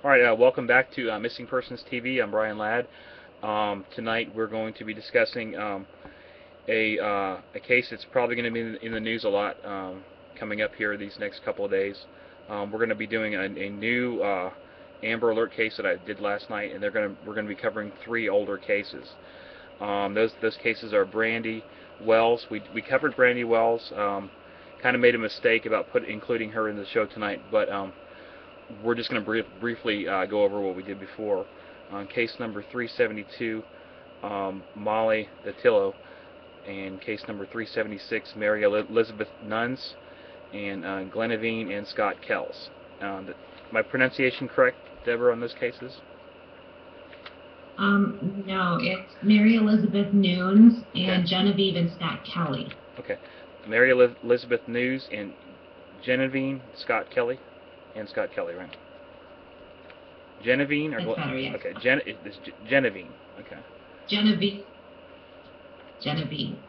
All right, welcome back to Missing Persons TV. I'm Brian Ladd. Tonight we're going to be discussing a case that's probably going to be in the news a lot coming up here these next couple of days. We're going to be doing a new Amber Alert case that I did last night, and we're going to be covering 3 older cases. Those cases are Brandy Wells. We covered Brandy Wells. Kind of made a mistake about including her in the show tonight, but we're just going to briefly go over what we did before. Case number 372, Molly Datillo, and case number 376, Mary Elizabeth Nunes, and Genevieve and Scott Kells. My pronunciation correct, Deborah, on those cases? No, it's Mary Elizabeth Nunes and Genevieve and Scott Kelley. Okay. Mary Elizabeth Nunes and Genevieve Scott Kelley. And Scott Kelley, right? Genevieve or That's better, yes. Okay, it's Genevieve. Okay. Genevieve.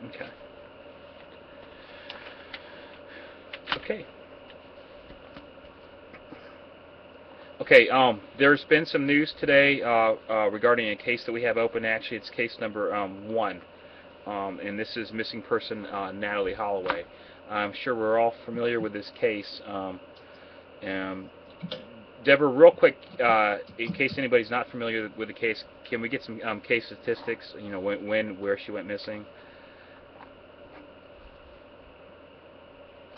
Okay. Okay. Okay. There's been some news today regarding a case that we have open. Actually, it's case number 1, and this is missing person Natalee Holloway. I'm sure we're all familiar with this case. Deborah, real quick, in case anybody's not familiar with the case, can we get some case statistics? You know, where she went missing.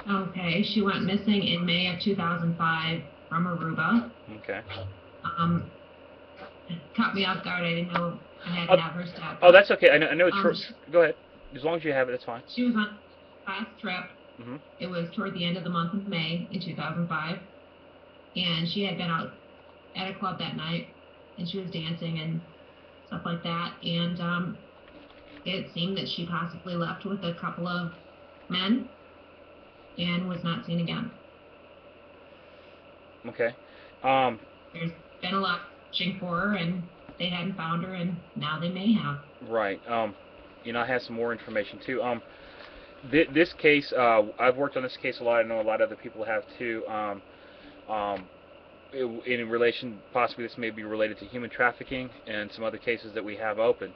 Okay, she went missing in May of 2005 from Aruba. Okay. It caught me off guard. I didn't know I had to have her step. Oh, that's okay. I know it's short. Go ahead. As long as you have it, that's fine. She was on a class trip. Mm-hmm. It was toward the end of the month of May in 2005. And she had been out at a club that night, and she was dancing and stuff like that. And it seemed that she possibly left with a couple of men and was not seen again. Okay. There's been a lot searching for her, and they hadn't found her, and now they may have. Right. You know, I have some more information too. This case, I've worked on this case a lot. I know a lot of other people have too. In relation, possibly this may be related to human trafficking and some other cases that we have open.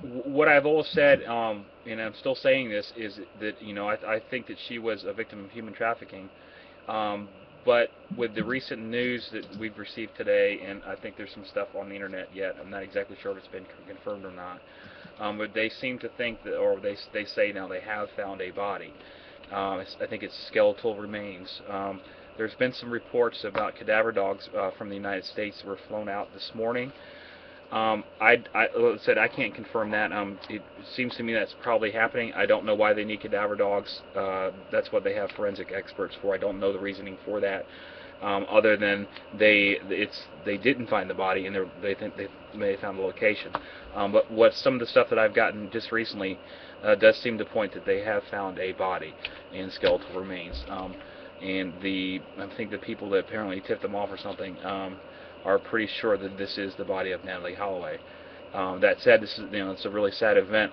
What I've always said, and I'm still saying this, is that I think that she was a victim of human trafficking. But with the recent news that we've received today, and I think there's some stuff on the internet yet, I'm not exactly sure if it's been confirmed or not. But they seem to think that, or they say now they have found a body. I think it's skeletal remains. There's been some reports about cadaver dogs from the United States that were flown out this morning. I said I can't confirm that. It seems to me that's probably happening. I don't know why they need cadaver dogs. That's what they have forensic experts for. I don't know the reasoning for that, other than they didn't find the body and they think they may have found the location. But some of the stuff that I've gotten just recently does seem to point that they have found a body and skeletal remains. And I think the people that apparently tipped them off or something are pretty sure that this is the body of Natalee Holloway. That said, this is it's a really sad event.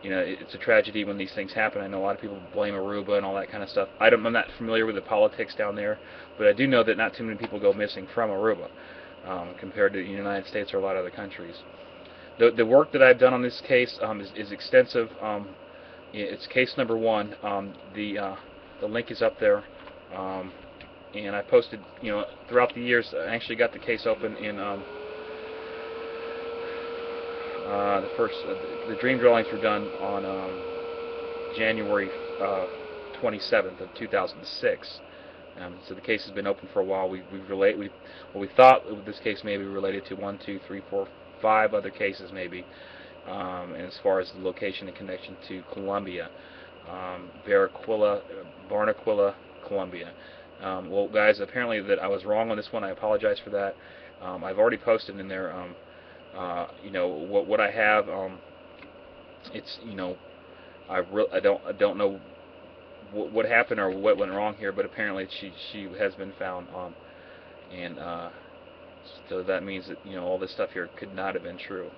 It's a tragedy when these things happen. I know a lot of people blame Aruba and all that kind of stuff. I'm not familiar with the politics down there, but I do know that not too many people go missing from Aruba compared to the United States or a lot of other countries. The work that I've done on this case is extensive. It's case number 1. The link is up there, and I posted, throughout the years. I actually got the case open in the dream drawings were done on January 27th of 2006. So the case has been open for a while. We thought this case may be related to 1, 2, 3, 4, 5 other cases maybe, and as far as the location and connection to Colombia. Barranquilla, Colombia. Well, guys, apparently that I was wrong on this one. I apologize for that. I've already posted in there, what I have. It's I don't know what happened or what went wrong here, but apparently she has been found, and so that means that all this stuff here could not have been true.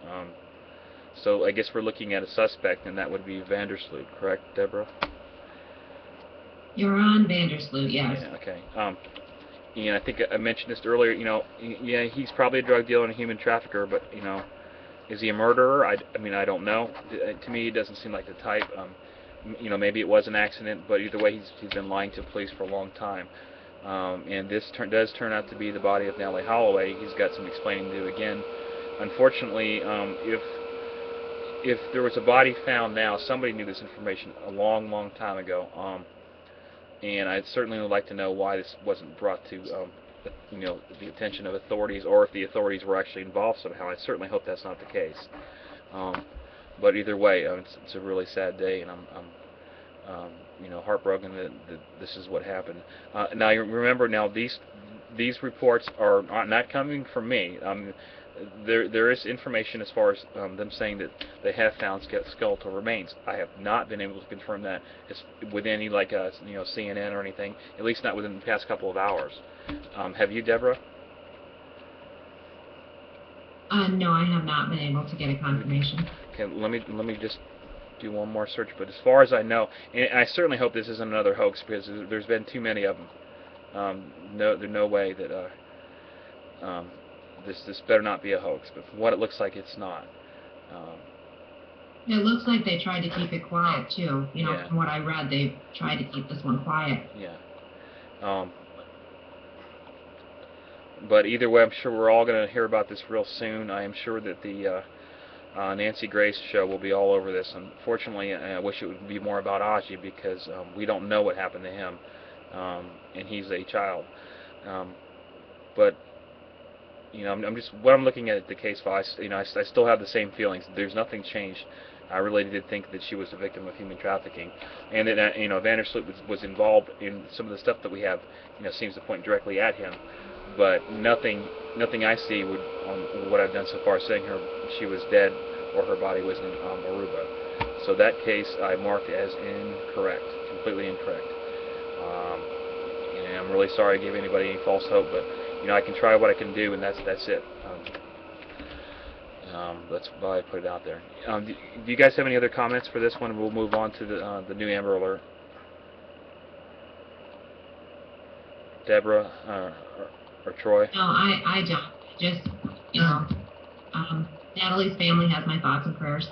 So I guess we're looking at a suspect, and that would be Vandersloot, correct, Deborah? You're on Vandersloot, yes. Yeah, okay. and I think I mentioned this earlier. Yeah, he's probably a drug dealer and a human trafficker, but is he a murderer? I mean, I don't know. To me, he doesn't seem like the type. Maybe it was an accident, but either way, he's been lying to police for a long time. And this does turn out to be the body of Natalee Holloway. He's got some explaining to do again. Unfortunately, if there was a body found now, somebody knew this information a long, long time ago. And I'd certainly would like to know why this wasn't brought to the attention of authorities, or if the authorities were actually involved somehow. I certainly hope that's not the case. But either way, it's a really sad day, and I'm heartbroken that this is what happened. Now, you remember, these reports are not coming from me. There is information as far as them saying that they have found skeletal remains. I have not been able to confirm that with any CNN or anything. At least not within the past couple of hours. Have you, Deborah? No, I have not been able to get a confirmation. Okay, let me just do one more search. But as far as I know, and I certainly hope this isn't another hoax, because there's been too many of them. There's no way that this better not be a hoax. But from what it looks like, it's not. It looks like they tried to keep it quiet too. Yeah. From what I read, they tried to keep this one quiet. Yeah. But either way, I'm sure we're all going to hear about this real soon. I am sure that the Nancy Grace show will be all over this. Unfortunately, I wish it would be more about Ozzy, because we don't know what happened to him, and he's a child. But I'm looking at the case file. I still have the same feelings. There's nothing changed. I really did think that she was a victim of human trafficking, and that Vandersloot was involved in some of the stuff that we have. Seems to point directly at him, but nothing I see would, on what I've done so far, saying she was dead or her body was in Aruba. So that case I marked as incorrect, completely incorrect. And I'm really sorry I gave anybody any false hope, but I can try what I can do, and that's it. That's why I put it out there. Do you guys have any other comments for this one? We'll move on to the new Amber Alert. Deborah or Troy? No, I don't. Just, Natalie's family has my thoughts and prayers.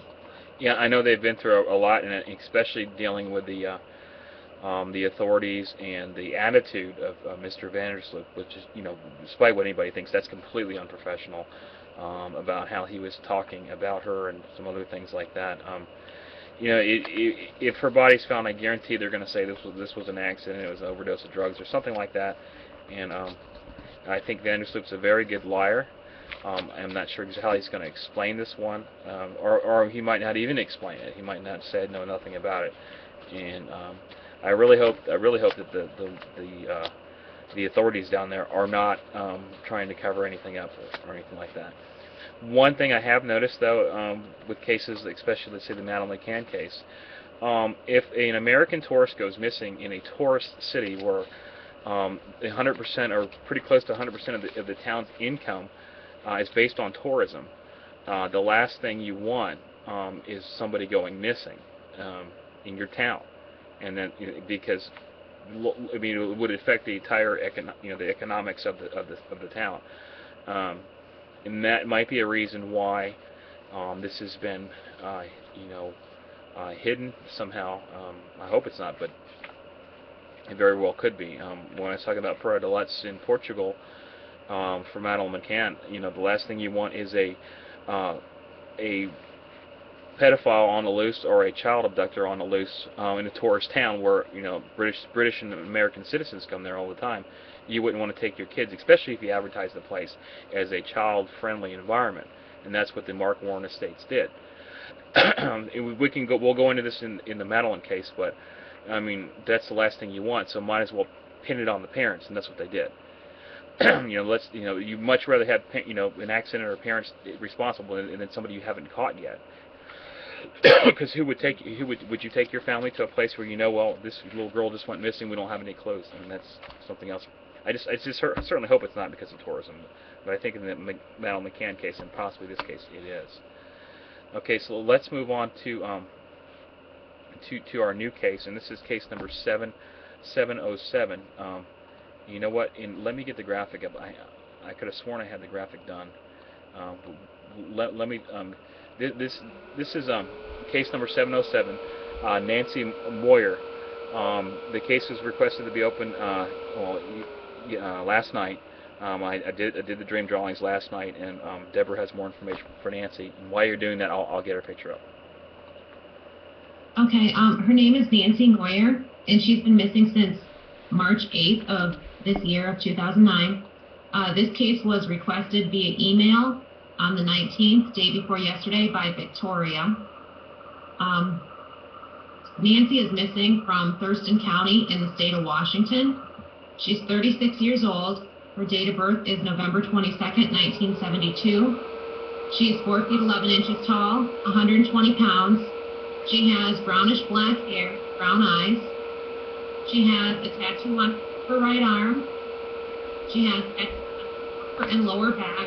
Yeah, I know they've been through a lot, and especially dealing with the authorities and the attitude of Mr. Vandersloot, which is, despite what anybody thinks, that's completely unprofessional, about how he was talking about her and some other things like that. If her body's found, I guarantee they're going to say this was an accident, it was an overdose of drugs or something like that. And I think Vandersloot's a very good liar. I'm not sure how he's going to explain this one, or he might not even explain it. He might not say nothing about it. And I really hope that the authorities down there are not trying to cover anything up or anything like that. One thing I have noticed, though, with cases, especially let's say the Natalee McCann case, if an American tourist goes missing in a tourist city where 100% or pretty close to 100% of the town's income is based on tourism, the last thing you want is somebody going missing in your town, and then because it would affect the entire the economics of the town, and that might be a reason why this has been hidden somehow. I hope it's not, but it very well could be. When I was talking about Praia de Lutz in Portugal, for Natalee McCann, the last thing you want is a pedophile on the loose or a child abductor on the loose in a tourist town where British and American citizens come there all the time. You wouldn't want to take your kids, especially if you advertise the place as a child-friendly environment, and that's what the Mark Warren Estates did. We'll go into this in the Natalee case, but I mean that's the last thing you want. So might as well pin it on the parents, and that's what they did. You much rather have an accident or parents responsible than somebody you haven't caught yet. Because who would you take your family to a place where well, this little girl just went missing, we don't have any clues? I mean, that's something else. I certainly hope it's not because of tourism, but I think in the Natalee McCann case and possibly this case it is. Okay, so let's move on to our new case, and this is case number 7707. You know what? Let me get the graphic up. I could have sworn I had the graphic done. Let me. This is case number 707. Nancy Moyer. The case was requested to be open last night. I did the dream drawings last night, and Deborah has more information for Nancy. And while you're doing that, I'll get her picture up. Okay. Her name is Nancy Moyer, and she's been missing since March 8th of this year of 2009. This case was requested via email on the 19th, day before yesterday, by Victoria. Nancy is missing from Thurston County in the state of Washington. She's 36 years old. Her date of birth is November 22nd, 1972. She's 4 feet 11 inches tall, 120 pounds. She has brownish black hair, brown eyes. She has a tattoo on her right arm. She has tattoos on her upper and lower back.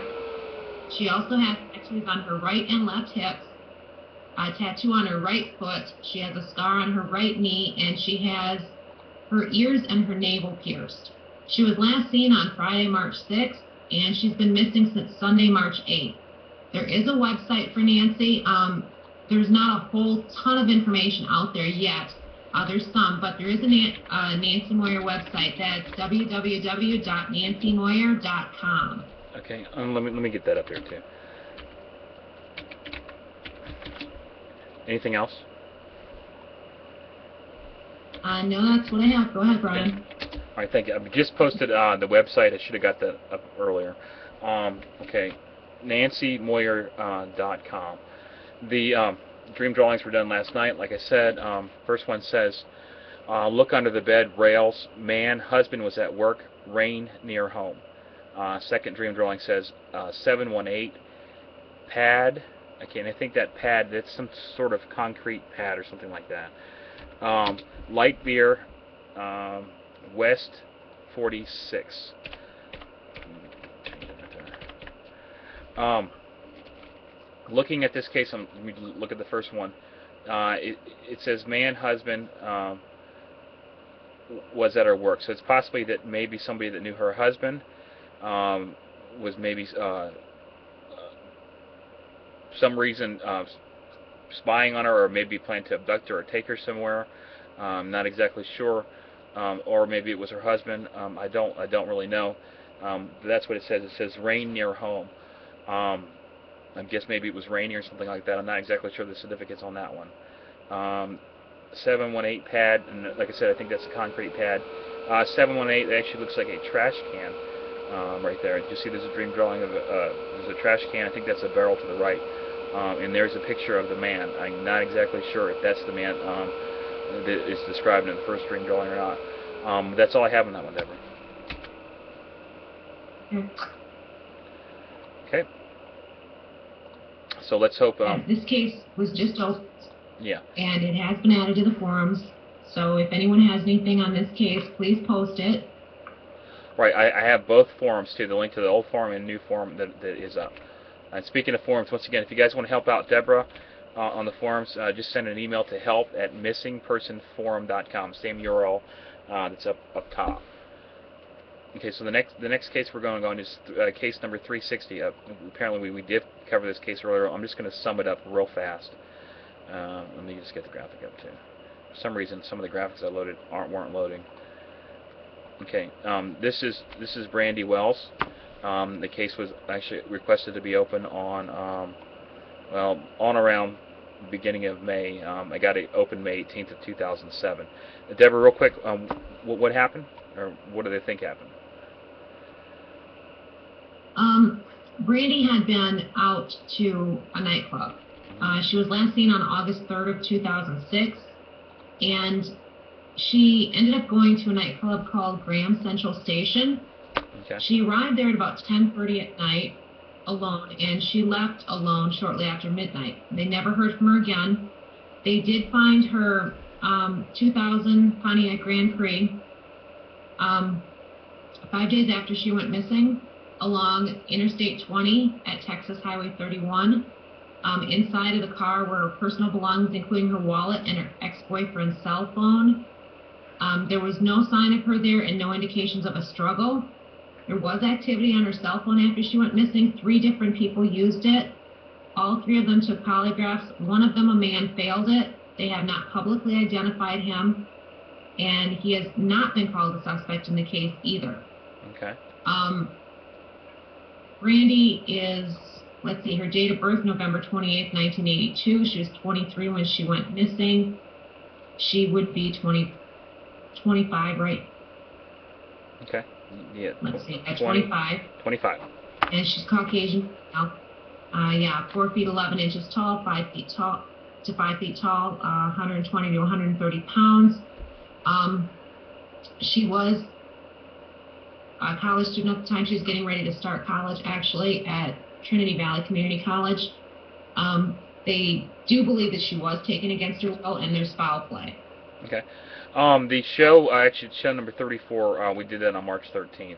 She also has tattoos on her right and left hips, a tattoo on her right foot. She has a scar on her right knee, and she has her ears and her navel pierced. She was last seen on Friday, March 6th, and she's been missing since Sunday, March 8th. There is a website for Nancy. There's not a whole ton of information out there yet. There's some, but there is a Nancy Moyer website. That's www.nancymoyer.com. Okay, let me get that up here too. Anything else? No, that's what I have. Go ahead, Brian. Okay. All right, thank you. I just posted the website. I should have got that up earlier. Okay, nancymoyer.com. The dream drawings were done last night. Like I said, first one says, look under the bed rails. Man, husband was at work. Rain near home. Second dream drawing says 718 pad. I think that pad, that's some sort of concrete pad or something like that. Light beer, West 46. Looking at this case, let me look at the first one. It says man, husband was at her work. So it's possibly that maybe somebody that knew her husband was maybe some reason spying on her, or maybe planning to abduct her or take her somewhere. Not exactly sure. Or maybe it was her husband. I don't really know. That's what it says. It says rain near home. I guess maybe it was rainy or something like that. I'm not exactly sure the significance on that one. 718 pad, and like I said, I think that's a concrete pad. 718, it actually looks like a trash can right there. You see there's a dream drawing of there's a trash can. I think that's a barrel to the right. And there's a picture of the man. I'm not exactly sure if that's the man that is described in the first dream drawing or not. That's all I have on that one, Deborah. Okay. So let's hope. This case was just opened. Yeah. And it has been added to the forums. So if anyone has anything on this case, please post it. Right. I have both forums too. The link to the old forum and new forum that is up. And speaking of forums, once again, if you guys want to help out Deborah on the forums, just send an email to help@missingpersonforum.com. Same URL that's up top. Okay, so the next case we're going on is case number 360. Apparently we did cover this case earlier. I'm just going to sum it up real fast. Let me just get the graphic up too. For some reason, some of the graphics I loaded weren't loading. Okay, this is Brandy Wells. The case was actually requested to be open on on around the beginning of May. I got it open May 18th of 2007. Deborah, real quick, what happened, or what do they think happened? Brandy had been out to a nightclub. She was last seen on August 3rd of 2006, and she ended up going to a nightclub called Graham Central Station. Okay. She arrived there at about 10:30 at night alone, and she left alone shortly after midnight. They never heard from her again. They did find her 2000 Pontiac Grand Prix 5 days after she went missing along Interstate 20 at Texas Highway 31. Inside of the car were her personal belongings, including her wallet and her ex-boyfriend's cell phone. There was no sign of her there and no indications of a struggle. There was activity on her cell phone after she went missing. 3 different people used it. All 3 of them took polygraphs. One of them, a man, failed it. They have not publicly identified him, and he has not been called a suspect in the case either. Okay. Brandy is, let's see, her date of birth, November 28th, 1982. She was 23 when she went missing. She would be 25, right? Okay. Yeah. Let's see, at 25. 25. And she's Caucasian. Yeah, 4 feet 11 inches tall, 5 feet tall to 5 feet tall, 120 to 130 pounds. She was a college student at the time. She was getting ready to start college, actually, at Trinity Valley Community College. They do believe that she was taken against her will, and there's foul play. Okay. The show, actually, show number 34, we did that on March 13th.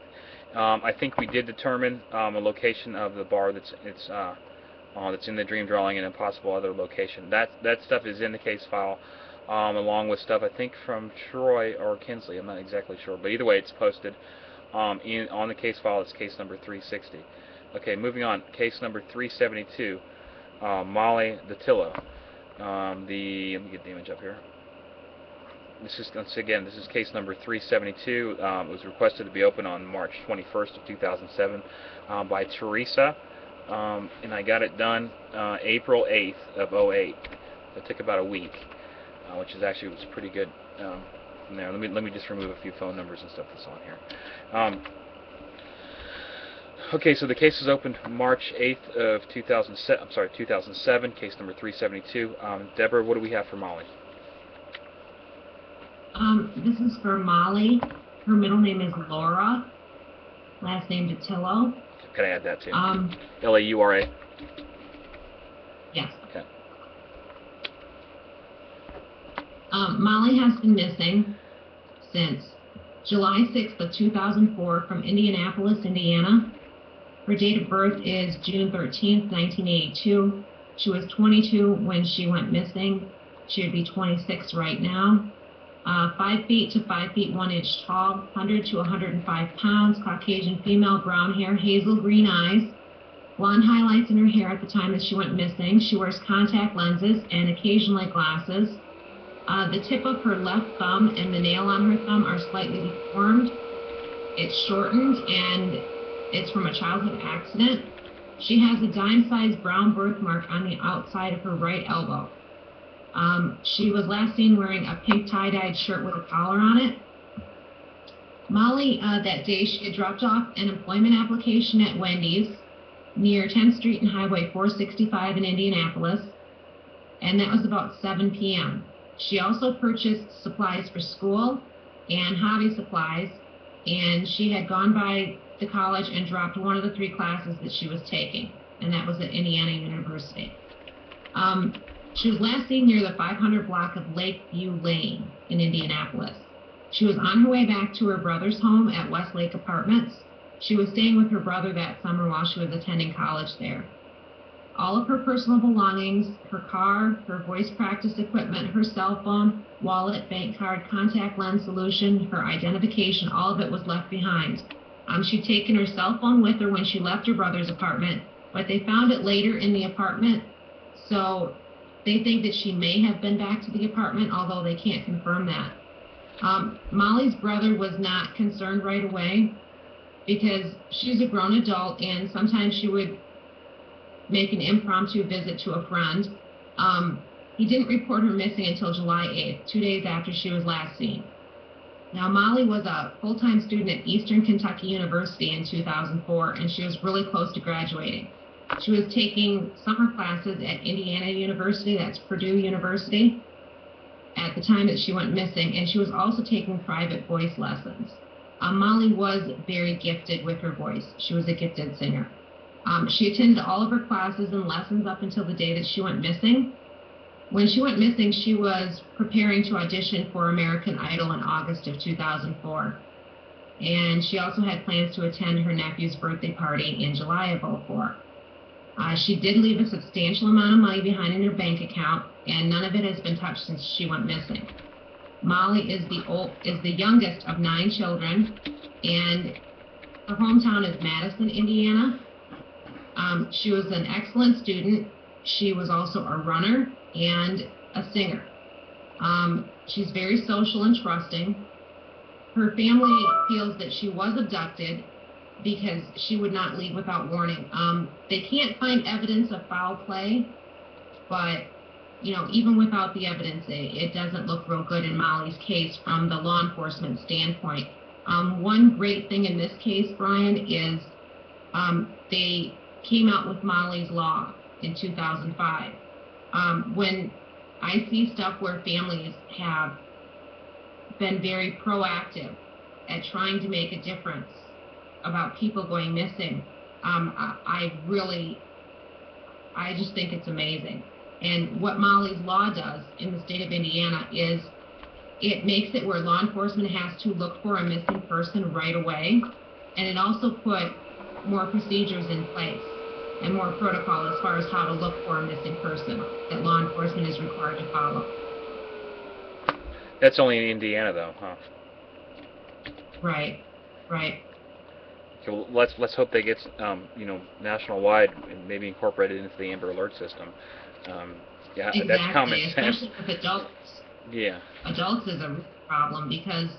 I think we did determine a location of the bar that's in the dream drawing and a possible other location. That stuff is in the case file, along with stuff I think from Troy or Kinsley. I'm not exactly sure, but either way, it's posted on the case file. It's case number 360. Okay, moving on. Case number 372, Molly Datillo. Let me get the image up here. This is case number 372. It was requested to be open on March 21st of 2007 by Teresa, and I got it done April 8th of 08. It took about a week, which was pretty good. There, let me just remove a few phone numbers and stuff that's on here. Okay, so the case was opened March 8th of 2007. Case number 372. Deborah, what do we have for Molly? This is for Molly. Her middle name is Laura. Last name Datillo. Can I add that too? Laura. Yes. Okay. Molly has been missing since July 6th of 2004 from Indianapolis, Indiana. Her date of birth is June 13th, 1982. She was 22 when she went missing. She would be 26 right now. 5 feet to 5 feet 1 inch tall, 100 to 105 pounds, Caucasian female, brown hair, hazel green eyes, blonde highlights in her hair at the time that she went missing. She wears contact lenses and occasionally glasses. The tip of her left thumb and the nail on her thumb are slightly deformed. It's shortened and it's from a childhood accident. She has a dime-sized brown birthmark on the outside of her right elbow. She was last seen wearing a pink tie-dyed shirt with a collar on it. Molly, that day, she had dropped off an employment application at Wendy's near 10th Street and Highway 465 in Indianapolis, and that was about 7 p.m. She also purchased supplies for school and hobby supplies, and she had gone by the college and dropped one of the 3 classes that she was taking, and that was at Indiana University. She was last seen near the 500 block of Lakeview Lane in Indianapolis. She was on her way back to her brother's home at Westlake Apartments. She was staying with her brother that summer while she was attending college there. All of her personal belongings, her car, her voice practice equipment, her cell phone, wallet, bank card, contact lens solution, her identification, all of it was left behind. She'd taken her cell phone with her when she left her brother's apartment, but they found it later in the apartment, so they think that she may have been back to the apartment, although they can't confirm that. Molly's brother was not concerned right away because she's a grown adult and sometimes she would make an impromptu visit to a friend. He didn't report her missing until July 8th, 2 days after she was last seen. Now, Molly was a full-time student at Eastern Kentucky University in 2004, and she was really close to graduating. She was taking summer classes at Indiana University, that's Purdue University, at the time that she went missing, and she was also taking private voice lessons. Molly was very gifted with her voice. She was a gifted singer. She attended all of her classes and lessons up until the day that she went missing. When she went missing, she was preparing to audition for American Idol in August of 2004. And she also had plans to attend her nephew's birthday party in July of 2004. She did leave a substantial amount of money behind in her bank account, and none of it has been touched since she went missing. Molly is the youngest of 9 children, and her hometown is Madison, Indiana. She was an excellent student. She was also a runner and a singer. She's very social and trusting. Her family feels that she was abducted because she would not leave without warning. They can't find evidence of foul play, but even without the evidence, it doesn't look real good in Molly's case from the law enforcement standpoint. One great thing in this case, Brian, is they came out with Molly's Law in 2005. When I see stuff where families have been very proactive at trying to make a difference about people going missing, I just think it's amazing. And what Molly's Law does in the state of Indiana is it makes it where law enforcement has to look for a missing person right away, and it also put more procedures in place and more protocol as far as how to look for a missing person that law enforcement is required to follow. That's only in Indiana, though, huh? Right. Okay, well, let's hope they get national wide and maybe incorporated into the Amber Alert system. Yeah, exactly. That's common sense. Especially with adults. Yeah. Adults is a problem because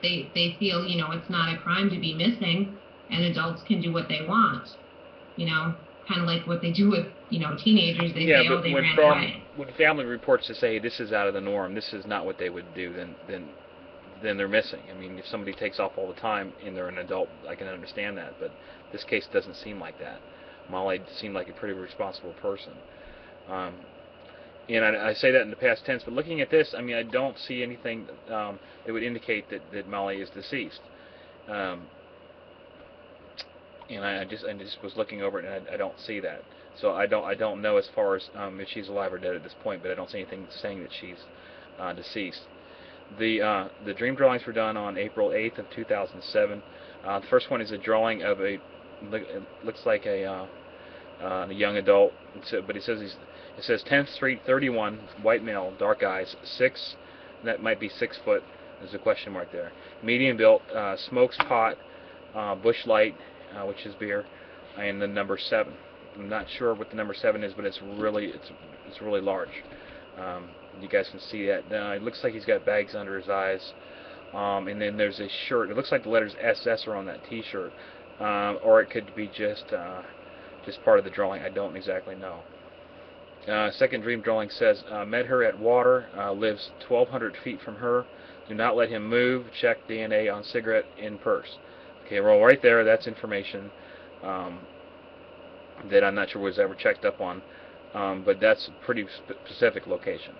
they feel it's not a crime to be missing, and adults can do what they want. Kind of like what they do with teenagers. They say, oh, they ran away. When family reports to say this is out of the norm, this is not what they would do, then they're missing. I mean, if somebody takes off all the time and they're an adult, I can understand that. But this case doesn't seem like that. Molly seemed like a pretty responsible person. And I say that in the past tense, but looking at this, I mean, I don't see anything that would indicate that Molly is deceased. And I just was looking over it, and I don't see that. So I don't know as far as if she's alive or dead at this point, but I don't see anything saying that she's deceased. The dream drawings were done on April 8th of 2007. The first one is a drawing of looks like a young adult, but it says 10th Street, 31, white male, dark eyes, 6. That might be 6 foot. There's a question mark there. Medium built, smokes pot, bush light, which is beer, and the number 7. I'm not sure what the number 7 is, but it's really large. You guys can see that. It looks like he's got bags under his eyes, and then there's a shirt. It looks like the letters SS are on that T-shirt, or it could be just part of the drawing. I don't exactly know. Second dream drawing says, met her at water, lives 1,200 feet from her. Do not let him move. Check DNA on cigarette in purse. Okay, well, right there, that's information that I'm not sure was ever checked up on, but that's a pretty specific location.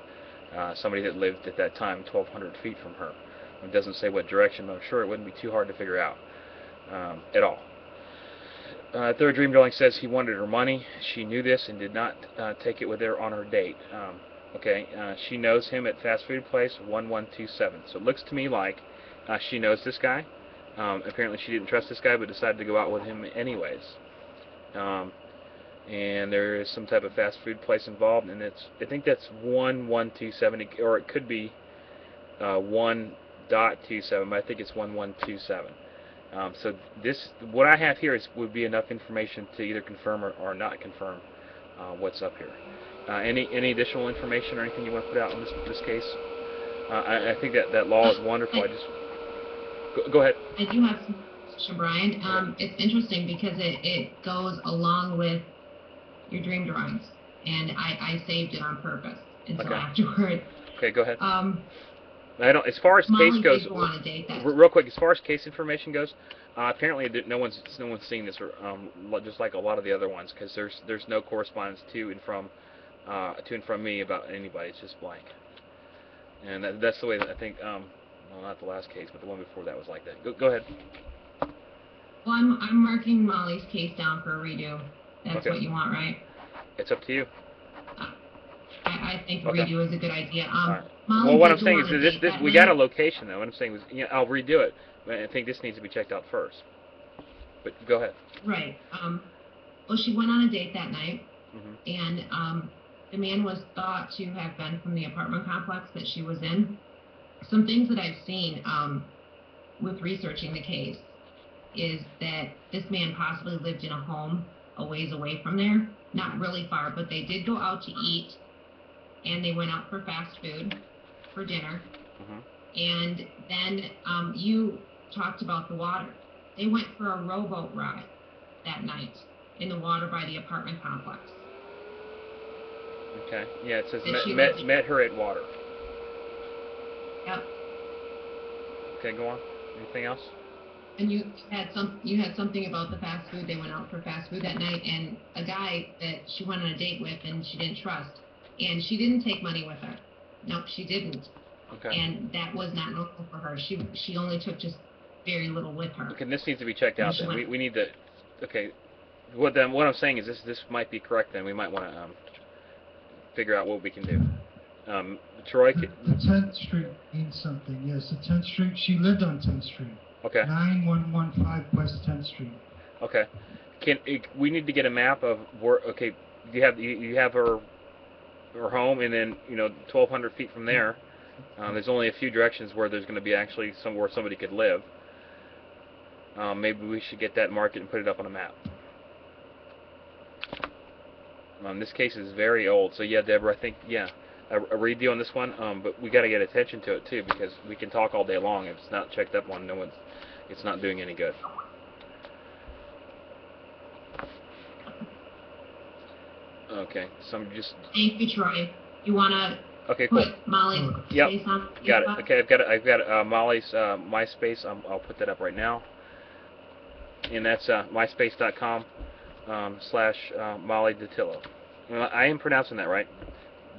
Somebody that lived at that time 1,200 feet from her. It doesn't say what direction, but I'm sure it wouldn't be too hard to figure out at all. Third dream drawing says he wanted her money. She knew this and did not take it with her on her date. She knows him at fast food place 1127. So it looks to me like she knows this guy. Apparently she didn't trust this guy but decided to go out with him anyways. And there is some type of fast food place involved, and I think that's 1127, or it could be 1.27, but I think it's 1127. So what I have here would be enough information to either confirm or not confirm what's up here. Any additional information or anything you want to put out on this case? I think that law is wonderful. Go ahead. I do have some question, Brian. It's interesting because it goes along with your dream drawings, and I saved it on purpose until afterward. Okay, go ahead. I don't. As far as Molly case goes, real quick. As far as case information goes, apparently no one's seen this, just like a lot of the other ones, because there's no correspondence to and from me about anybody. It's just blank, and that's the way that I think. Well, not the last case, but the one before that was like that. Go ahead. Well, I'm marking Molly's case down for a redo. That's what you want, right? It's up to you. I think redo is a good idea. Right. Well, what I'm saying is this we got a location though. What I'm saying is, I'll redo it, but I think this needs to be checked out first. But go ahead. Right. Well, she went on a date that night, and the man was thought to have been from the apartment complex that she was in. some things that I've seen with researching the case is that this man possibly lived in a home a ways away from there, not really far, but they did go out to eat, and they went out for fast food for dinner. And then you talked about the water. They went for a rowboat ride that night in the water by the apartment complex. Okay. Yeah, it says That met her at water. Yep. Okay, go on. Anything else? And you had something about the fast food. They went out for fast food that night, and a guy that she went on a date with and she didn't trust, and she didn't take money with her. Nope, she didn't. Okay. And that was not normal for her. She only took just very little with her. Okay, this needs to be checked out. Then we need to. Okay. What I'm saying is this might be correct. Then we might want to figure out what we can do. Troy. The 10th Street means something. Yes, the 10th Street. She lived on 10th Street. Okay. 9115 West 10th Street. Okay. We need to get a map of where? Okay. You have her home, and then 1,200 feet from there. There's only a few directions where there's going to be actually somewhere somebody could live. Maybe we should get that marked and put it up on a map. This case is very old, so yeah, Deborah, I think a redo on this one. But we got to get attention to it too, because we can talk all day long. If it's not checked up on, it's not doing any good. Okay, so I'm just. Thank you, Troy. You wanna? Okay, cool. Put Molly's face on. Got it. Okay, I've got Molly's MySpace. I'll put that up right now. And that's myspace.com / Molly Datillo. I am pronouncing that right?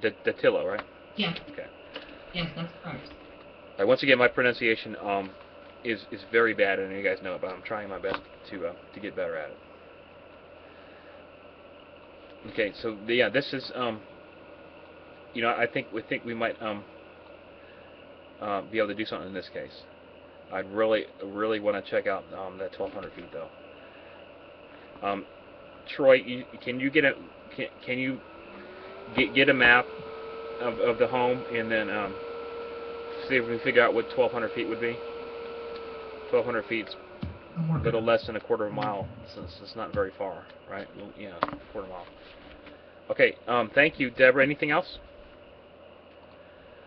Datillo, right? Yes. Okay. Yes, that's correct. All right, once again, my pronunciation is very bad, and you guys know it, but I'm trying my best to get better at it. Okay, so this is I think we might be able to do something in this case. I'd really want to check out that 1,200 feet though. Troy, can you get a map of the home, and then see if we can figure out what 1,200 feet would be? 1,200 feet's a little less than a quarter of a mile, since it's not very far, right? Yeah, a quarter mile. Okay, thank you, Deborah. Anything else?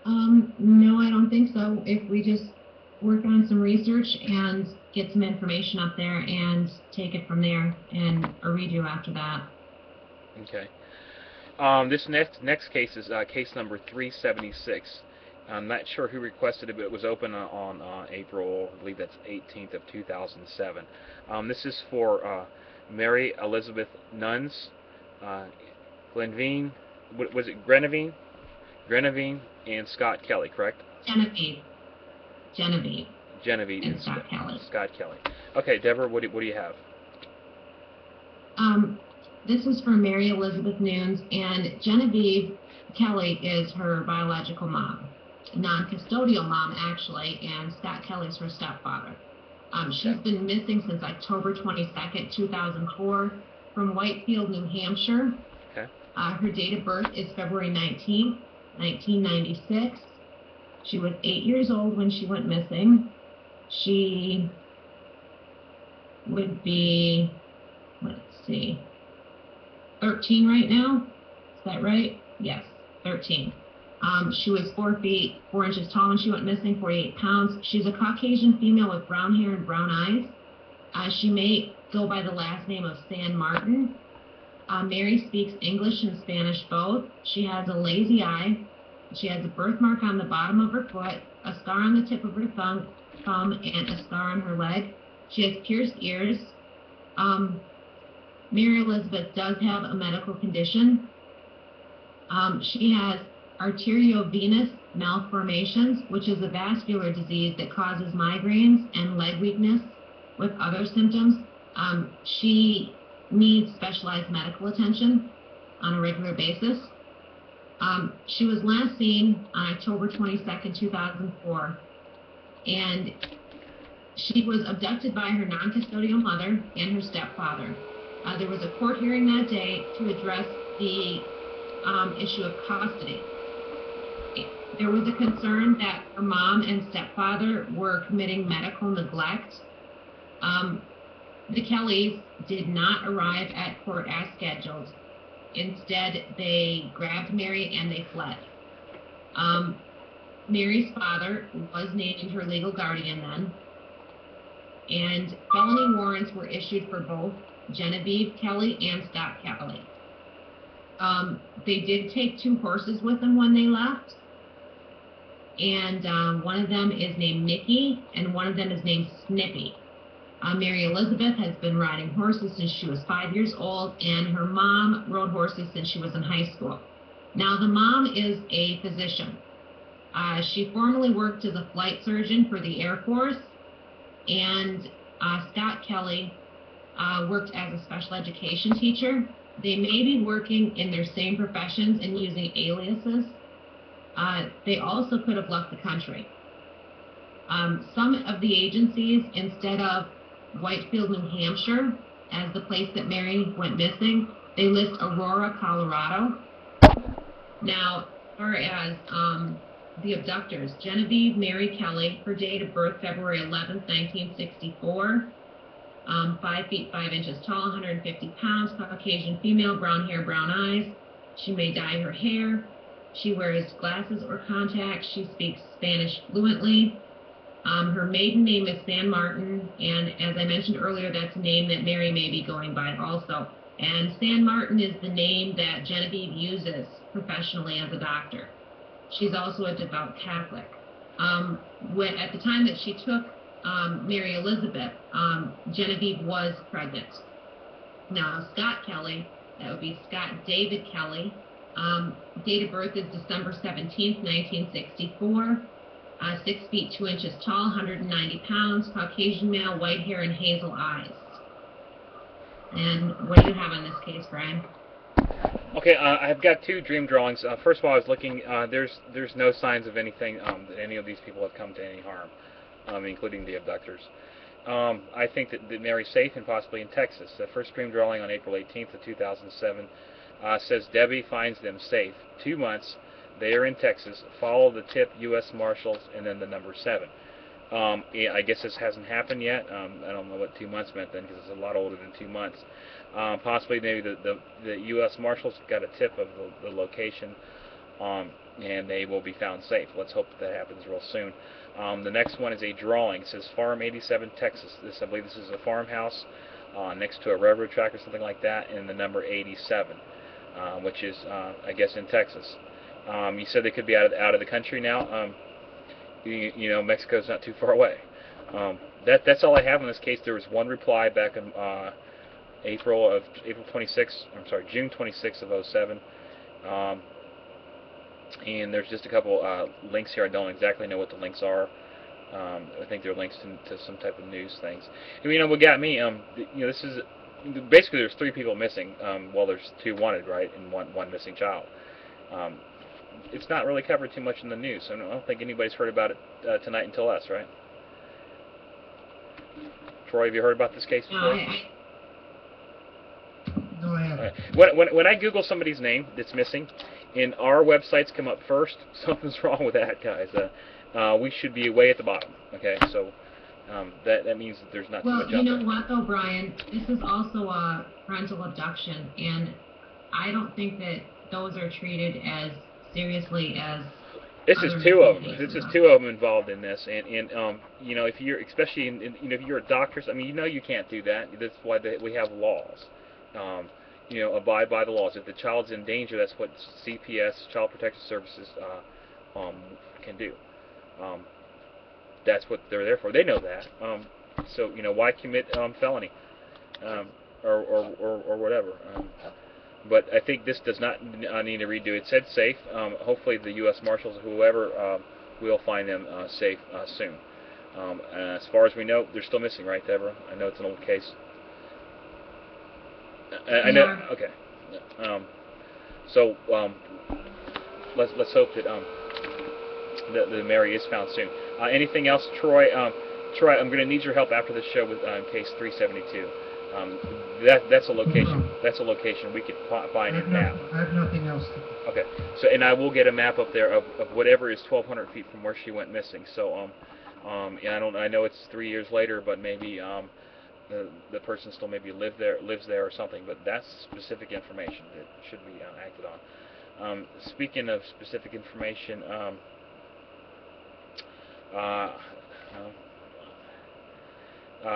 No, I don't think so. If we just work on some research and get some information up there and take it from there, and a redo after that. Okay. This next case is case number 376. I'm not sure who requested it, but it was open on April, I believe that's 18th of 2007. This is for Mary Elizabeth Nunes, Glenveen, was it Genevieve? Genevieve and Scott Kelley, correct? Genevieve And Scott Kelley. Scott Kelley. Okay, Deborah, what do you have? This is for Mary Elizabeth Nunes, and Genevieve Kelley is her biological mom, non-custodial mom actually, and Scott Kelley's her stepfather. She's been missing since October 22nd, 2004, from Whitefield, New Hampshire. Okay. Her date of birth is February 19th, 1996. She was 8 years old when she went missing. She would be, let's see, 13 right now. Is that right? Yes, 13. She was 4 feet 4 inches tall when she went missing, 48 pounds. She's a Caucasian female with brown hair and brown eyes. She may go by the last name of San Martin. Mary speaks English and Spanish both. She has a lazy eye. She has a birthmark on the bottom of her foot, a scar on the tip of her thumb, and a scar on her leg. She has pierced ears. Mary Elizabeth does have a medical condition. She has arteriovenous malformations, which is a vascular disease that causes migraines and leg weakness with other symptoms. She needs specialized medical attention on a regular basis. She was last seen on October 22nd, 2004, and she was abducted by her non-custodial mother and her stepfather. There was a court hearing that day to address the issue of custody. there was a concern that her mom and stepfather were committing medical neglect. The Kellys did not arrive at court as scheduled. Instead, they grabbed Mary and they fled. Mary's father was named her legal guardian then, and felony warrants were issued for both Genevieve Kelley and Scott Kelley. They did take 2 horses with them when they left, and one of them is named Nikki, and one of them is named Snippy. Mary Elizabeth has been riding horses since she was 5 years old, and her mom rode horses since she was in high school. Now, the mom is a physician. She formerly worked as a flight surgeon for the Air Force, and Scott Kelley worked as a special education teacher. They may be working in their same professions and using aliases. They also could have left the country. Some of the agencies, instead of Whitefield, New Hampshire, as the place that Mary went missing, they list Aurora, Colorado. Now, as far as the abductors, Genevieve Mary Kelley, her date of birth February 11th, 1964, 5 feet 5 inches tall, 150 pounds, Caucasian female, brown hair, brown eyes. She may dye her hair. She wears glasses or contacts. She speaks Spanish fluently. Her maiden name is San Martin, and as I mentioned earlier, that's a name that Mary may be going by also. And San Martin is the name that Genevieve uses professionally as a doctor. She's also a devout Catholic. At the time that she took Mary Elizabeth, Genevieve was pregnant. Now, Scott Kelley, that would be Scott David Kelley, date of birth is December 17th, 1964. 6 feet 2 inches tall, 190 pounds, Caucasian male, white hair and hazel eyes. And what do you have on this case, Brian? Okay, I've got 2 dream drawings. First of all, I was looking. There's no signs of anything that any of these people have come to any harm, including the abductors. I think that Mary's safe and possibly in Texas. The first dream drawing on April 18th of 2007 says Debbie finds them safe. 2 months. They are in Texas. Follow the tip, U.S. Marshals, and then the number 7. Yeah, I guess this hasn't happened yet. I don't know what 2 months meant then, because it's a lot older than 2 months. Possibly maybe the U.S. Marshals got a tip of the location, and they will be found safe. Let's hope that happens real soon. The next one is a drawing. It says Farm 87, Texas. I believe this is a farmhouse next to a railroad track or something like that, and the number 87, which is, I guess, in Texas. You said they could be out of the country now. You know, Mexico's not too far away. That's all I have on this case. There was one reply back in June 26th of 07. And there's just a couple links here. I don't exactly know what the links are. I think they're links to some type of news things. And, you know, what got me, this is basically there's 3 people missing. Well, there's 2 wanted, right, and one missing child. It's not really covered too much in the news, so I don't think anybody's heard about it tonight until us, right? Troy, have you heard about this case before? No, I haven't. When I Google somebody's name that's missing, and our websites come up first, something's wrong with that, guys. We should be way at the bottom, okay? So that means that there's not too much out there. Well, you know what, though, Brian? This is also a parental abduction, and I don't think that those are treated as seriously as this is 2 of them. This is 2 of them involved in this, and you know, if you're especially if you're a doctor, I mean, you know, you can't do that. That's why we have laws. You know, abide by the laws. If the child's in danger, that's what CPS, Child Protective Services, can do. That's what they're there for. They know that. So, you know, why commit felony or whatever. But I think this does not need a redo. It said safe. Hopefully the U.S. Marshals, whoever, will find them safe soon. As far as we know, they're still missing, right, Deborah? I know it's an old case. I know. Okay. So let's hope that that Mary is found soon. Anything else, Troy? Troy, I'm going to need your help after the show with case 372. Um, that's a No location. problem. That's a location we could I find have, and map. I have nothing else to do. Okay. So and I will get a map up there of whatever is 1,200 feet from where she went missing. So and I know it's 3 years later, but maybe the person still maybe lives there or something. But that's specific information that should be acted on. Speaking of specific information, uh,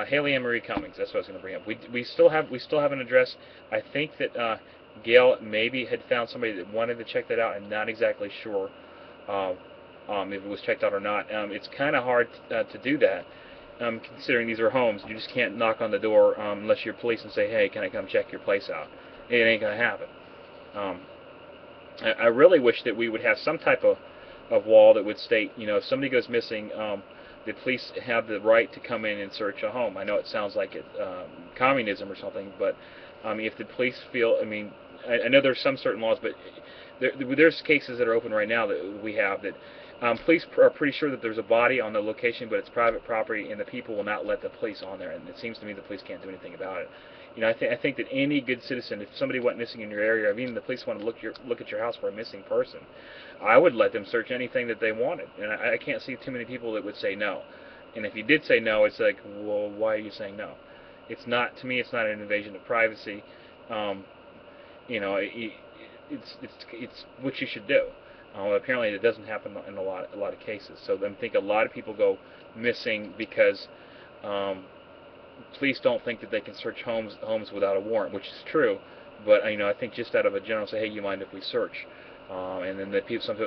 Haley Ann Marie Cummings. That's what I was going to bring up. We still have an address. I think that Gail maybe had found somebody that wanted to check that out. I'm not exactly sure if it was checked out or not. It's kind of hard to do that, considering these are homes. You just can't knock on the door unless you're police and say, "Hey, can I come check your place out?" It ain't going to happen. I really wish that we would have some type of wall that would state, if somebody goes missing, the police have the right to come in and search a home. I know it sounds like communism or something, but if the police feel, I know there's some certain laws, but there's cases that are open right now that we have that police are pretty sure that there's a body on the location, but it's private property, and the people will not let the police on there, and it seems to me the police can't do anything about it. I think that any good citizen, if somebody went missing in your area, even the police want to look at your house for a missing person, I would let them search anything that they wanted, and I can't see too many people that would say no. And if you did say no, it's like, well, why are you saying no? It's not, to me, it's not an invasion of privacy. It's what you should do. Apparently, it doesn't happen in a lot of cases. So I think a lot of people go missing because police don't think that they can search homes without a warrant, which is true. But I think just out of a general say, hey, you mind if we search? And then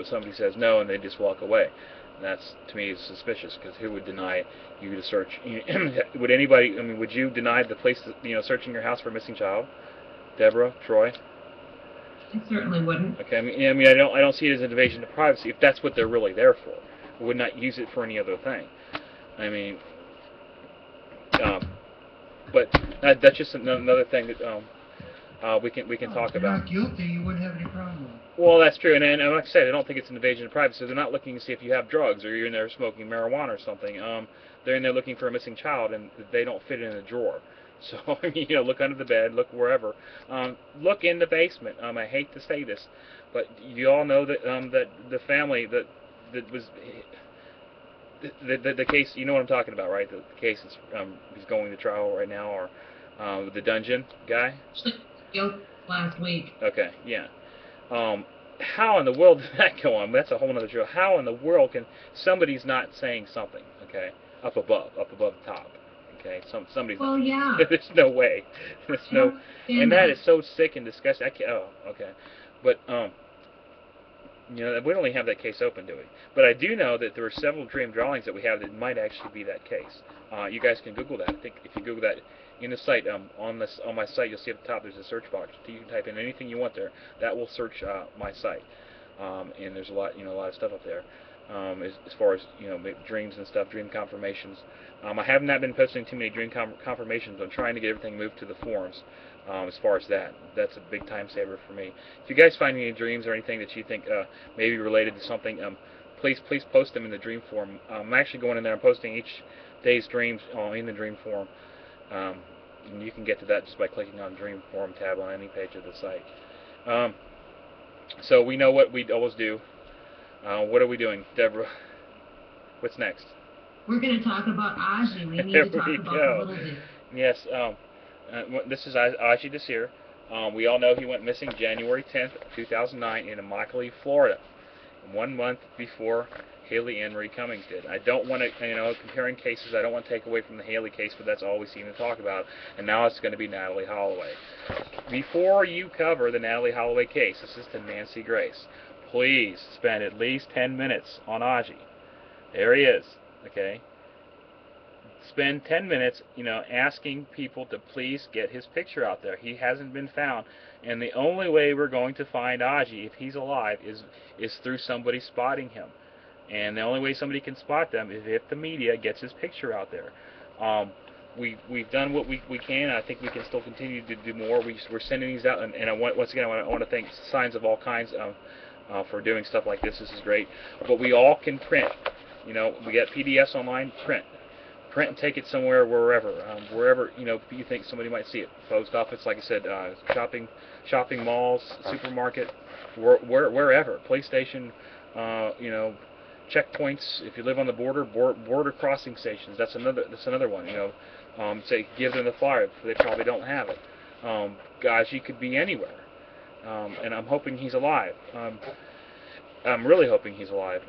somebody says no, and they just walk away. And that's, to me, is suspicious, because who would deny you to search? Would anybody? Would you deny the police, searching your house for a missing child? Deborah, Troy? I certainly wouldn't. Okay. I don't see it as an invasion of privacy if that's what they're really there for. I would not use it for any other thing. But that's just another thing that we can talk If you're about. not guilty, you wouldn't have any problem with it. Well, that's true, and like I said, I don't think it's an invasion of privacy. So they're not looking to see if you have drugs or you're in there smoking marijuana or something. They're in there looking for a missing child, and they don't fit in a drawer. So look under the bed, look wherever, look in the basement. I hate to say this, but you all know that that the family that was the case. You know what I'm talking about, right? The case is going to trial right now, or the dungeon guy. Last week. Okay, yeah. How in the world did that go on? That's a whole other show. How in the world can somebody's not saying something? Okay, up above the top. Okay, somebody's. Well, yeah. There's no way. There's no, and that is so sick and disgusting. Okay, but we only have that case open, do we? But I do know that there are several dream drawings that we have that might actually be that case. You guys can Google that. I think if you Google that in the site, on my site, you'll see at the top there's a search box. You can type in anything you want there. That will search my site, and there's a lot of stuff up there. As far as dreams and stuff, dream confirmations. I have not been posting too many dream confirmations. I'm trying to get everything moved to the forums. As far as that's a big time saver for me. If you guys find any dreams or anything that you think may be related to something, please post them in the dream forum. I'm actually going in there and posting each day's dreams in the dream forum. And you can get to that just by clicking on the dream forum tab on any page of the site. So we know what we always do. What are we doing, Deborah? What's next? We're going to talk about Aji. We need to talk about the little dude. Yes. This is Aji Desir. We all know he went missing January 10th, 2009 in Immokalee, Florida, 1 month before Haley Ann Marie Cummings did. I don't want to, comparing cases, I don't want to take away from the Haley case, but that's all we seem to talk about, and now it's going to be Natalee Holloway. Before you cover the Natalee Holloway case, this is to Nancy Grace. Please spend at least 10 minutes on Aji. There he is, okay? Spend 10 minutes, asking people to please get his picture out there. He hasn't been found, and the only way we're going to find Aji, if he's alive, is through somebody spotting him. And the only way somebody can spot them is if the media gets his picture out there. We've done what we can, and I think we can still continue to do more. We're sending these out, and once again, I want to thank Signs of All Kinds for doing stuff like this. This is great. But we all can print. We got PDFs online, print. print and take it somewhere, wherever you think somebody might see it. Post office, like I said, shopping malls, supermarket, wherever. Police station, checkpoints. If you live on the border crossing stations. That's another one. Say give them the flyer. They probably don't have it. Gosh, he could be anywhere, and I'm hoping he's alive. I'm really hoping he's alive.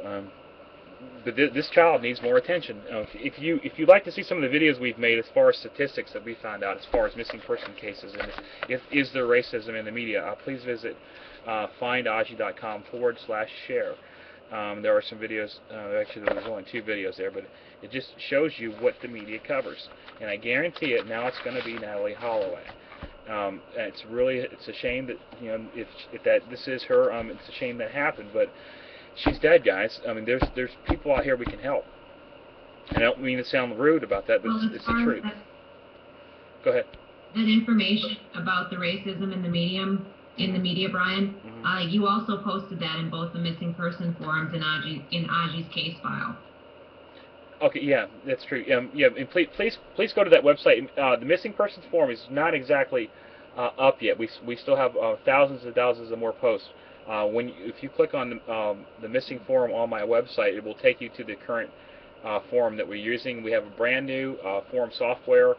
But this child needs more attention. If you'd like to see some of the videos we've made as far as statistics that we found out as far as missing person cases and is there racism in the media, please visit findaji.com/share. There are some videos. Actually, there's only 2 videos there, but it just shows you what the media covers. And I guarantee it. Now it's going to be Natalee Holloway. It's a shame that if this is her. It's a shame that happened, but she's dead, guys. I mean, there's people out here we can help. And I don't mean to sound rude about that, but it's the truth. Go ahead. That information about the racism in the media, Brian, you also posted that in both the missing person forums and Aji's case file. Okay, yeah, that's true. Yeah, and please go to that website. The missing persons forum is not exactly up yet. We still have thousands and thousands of more posts. If you click on the missing forum on my website, it will take you to the current forum that we're using. We have a brand new forum software,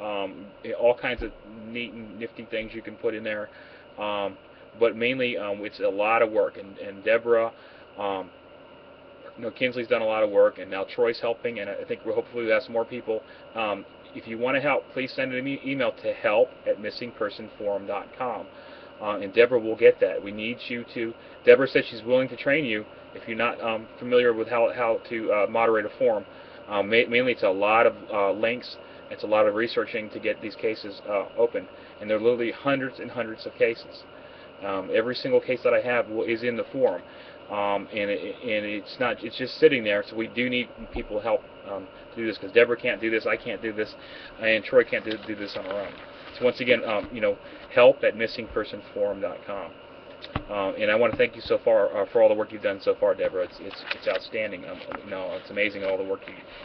all kinds of neat and nifty things you can put in there. But mainly, it's a lot of work, and Deborah, Kinsley's done a lot of work, and now Troy's helping, and I think hopefully we'll have some more people. If you want to help, please send an email to help@missingpersonforum.com. And Deborah will get that. We need you to. Deborah said she's willing to train you if you're not familiar with how to moderate a forum. Mainly, it's a lot of links. It's a lot of researching to get these cases open, and there are literally hundreds and hundreds of cases. Every single case that I have is in the forum, and it's just sitting there. So we do need people to help to do this, because Deborah can't do this, I can't do this, and Troy can't do this on our own. So once again, help@missingpersonforum.com. And I want to thank you so far for all the work you've done so far, Deborah. It's outstanding. It's amazing all the work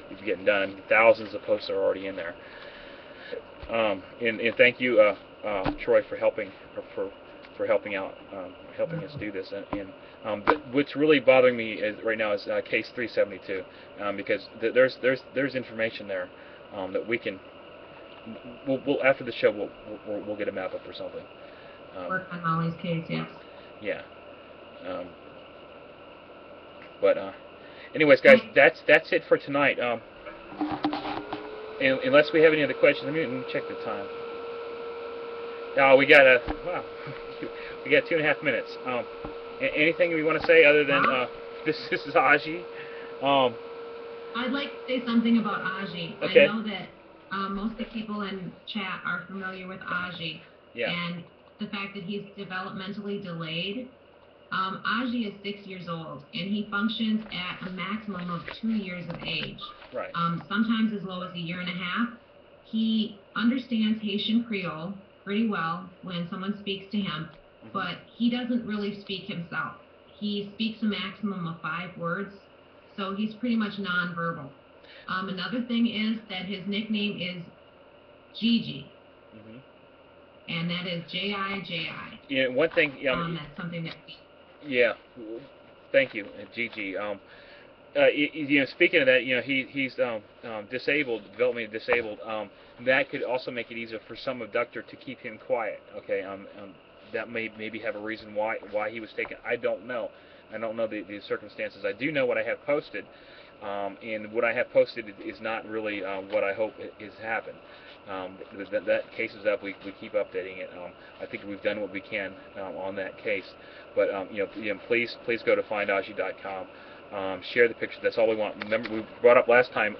you've getting done. Thousands of posts are already in there. And thank you, Troy, for helping out, helping us do this. But what's really bothering me right now is case 372, because there's information there that we can. We'll after the show we'll get a map up or something. Work on Molly's case, yes. Yeah. But anyways, guys, that's it for tonight. Unless we have any other questions, let me check the time. We got 2.5 minutes. Anything we want to say other than this is Aji? I'd like to say something about Aji. Okay. I know that most of the people in chat are familiar with Aji, and the fact that he's developmentally delayed. Aji is 6 years old, and he functions at a maximum of 2 years of age. Right. Sometimes as low as 1.5 years. He understands Haitian Creole pretty well when someone speaks to him, but he doesn't really speak himself. He speaks a maximum of 5 words, so he's pretty much nonverbal. Another thing is that his nickname is Gigi, and that is J-I-J-I. Yeah, one thing. That's something that. Yeah, thank you, Gigi. Speaking of that, he's disabled, developmentally disabled. That could also make it easier for some abductor to keep him quiet. Okay, that may maybe have a reason why he was taken. I don't know. I don't know the circumstances. I do know what I have posted, and what I have posted is not really what I hope is happened. That case is up. We keep updating it. I think we've done what we can on that case. But please go to findaji.com. Share the picture. That's all we want. Remember, we brought up last time.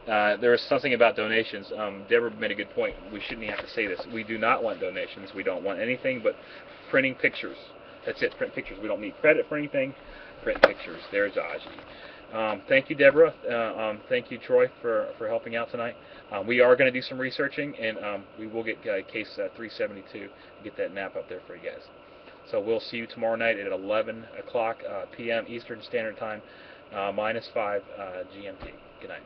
There was something about donations. Deborah made a good point. We shouldn't have to say this. We do not want donations. We don't want anything but printing pictures. That's it. Print pictures. We don't need credit for anything. Print pictures. There's Aji. Thank you, Deborah. Thank you, Troy, for helping out tonight. We are going to do some researching, and we will get case 372 and get that map up there for you guys. So we'll see you tomorrow night at 11 o'clock p.m. Eastern Standard Time, -5 GMT. Good night.